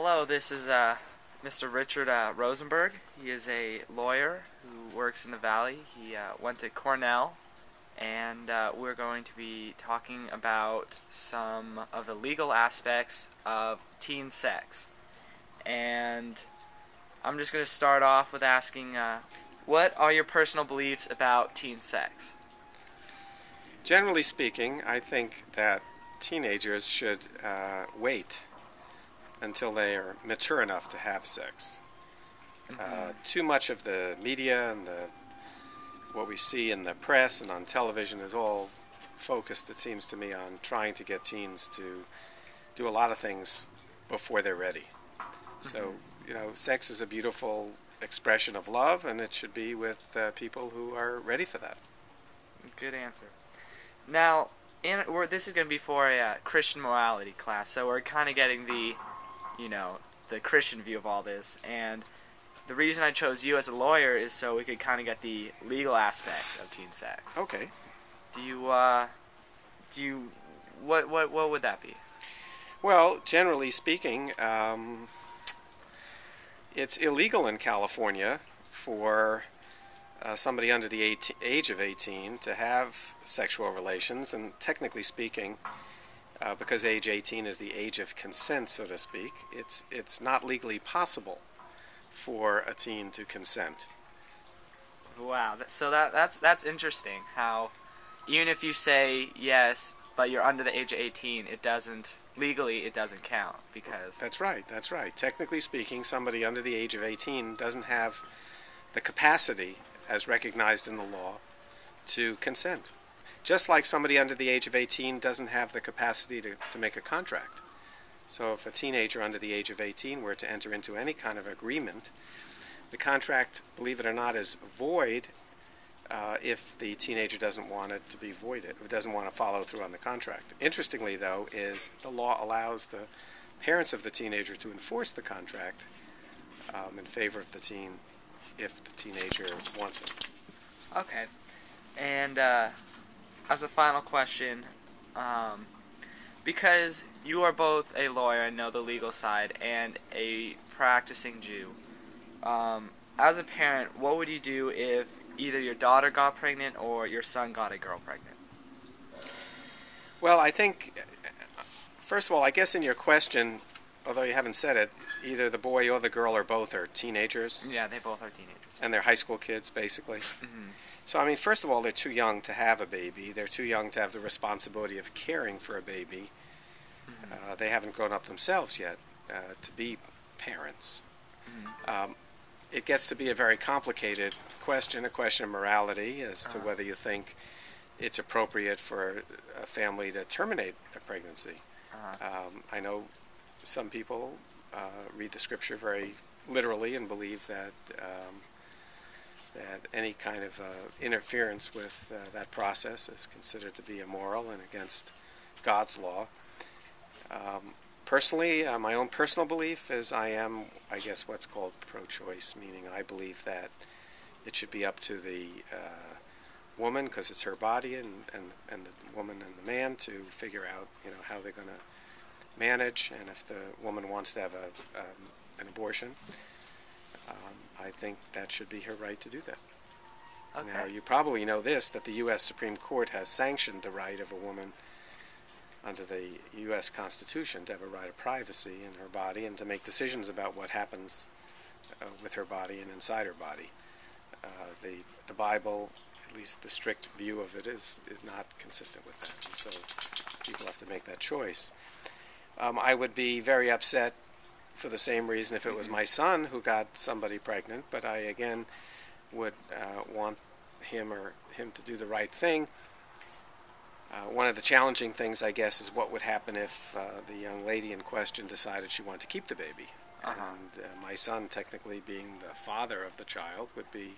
Hello, this is Mr. Richard Rosenberg. He is a lawyer who works in the Valley. He went to Cornell, and we're going to be talking about some of the legal aspects of teen sex. And I'm just going to start off with asking, what are your personal beliefs about teen sex? Generally speaking, I think that teenagers should wait until they are mature enough to have sex. Too much of the media and what we see in the press and on television is all focused, it seems to me, on trying to get teens to do a lot of things before they're ready. So, sex is a beautiful expression of love, and it should be with people who are ready for that. Good answer. Now, this is going to be for a Christian morality class, so we're kind of getting the Christian view of all this. And the reason I chose you as a lawyer is so we could kind of get the legal aspect of teen sex. Okay. What would that be? Well, generally speaking, it's illegal in California for somebody under the age of 18 to have sexual relations, and technically speaking, because age 18 is the age of consent, so to speak, it's not legally possible for a teen to consent. Wow, so that's interesting. How even if you say yes, but you're under the age of 18, it doesn't count because. That's right. Technically speaking, somebody under the age of 18 doesn't have the capacity, as recognized in the law, to consent. Just like somebody under the age of 18 doesn't have the capacity to make a contract. So if a teenager under the age of 18 were to enter into any kind of agreement, the contract, believe it or not, is void if the teenager doesn't want it to be voided, or doesn't want to follow through on the contract. Interestingly, though, is the law allows the parents of the teenager to enforce the contract in favor of the teen if the teenager wants it. Okay. And as a final question, because you are both a lawyer and know the legal side and a practicing Jew, as a parent, what would you do if either your daughter got pregnant or your son got a girl pregnant? Well, I think, first of all, I guess in your question, although you haven't said it, either the boy or the girl or both are teenagers. Yeah, they both are teenagers. And they're high school kids, basically. Mm-hmm. So, first of all, they're too young to have a baby. They're too young to have the responsibility of caring for a baby. Mm-hmm. They haven't grown up themselves yet to be parents. Mm-hmm. It gets to be a very complicated question, a question of morality as to whether you think it's appropriate for a family to terminate a pregnancy. I know some people read the scripture very literally and believe that any kind of interference with that process is considered to be immoral and against God's law. Personally, my own personal belief is I am, I guess, what's called pro-choice, meaning I believe that it should be up to the woman, because it's her body, and the woman and the man to figure out, how they're going to manage, and if the woman wants to have an abortion, I think that should be her right to do that. Okay. Now, you probably know this, that the U.S. Supreme Court has sanctioned the right of a woman under the U.S. Constitution to have a right of privacy in her body and to make decisions about what happens with her body and inside her body. The Bible, at least the strict view of it, is not consistent with that. And so people have to make that choice. I would be very upset for the same reason if it was my son who got somebody pregnant, but I, again, would want him to do the right thing. One of the challenging things, I guess, is what would happen if the young lady in question decided she wanted to keep the baby. And my son, technically being the father of the child, would be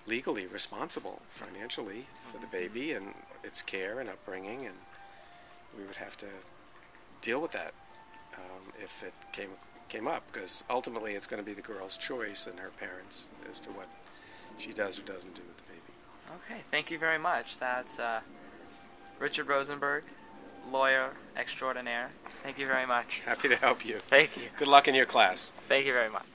legally responsible financially for the baby and its care and upbringing, and we would have to deal with that if it came up, because ultimately it's going to be the girl's choice and her parents as to what she does or doesn't do with the baby. Okay, thank you very much. That's Richard Rosenberg, lawyer extraordinaire. Thank you very much. Happy to help you. Thank you. Good luck in your class. Thank you very much.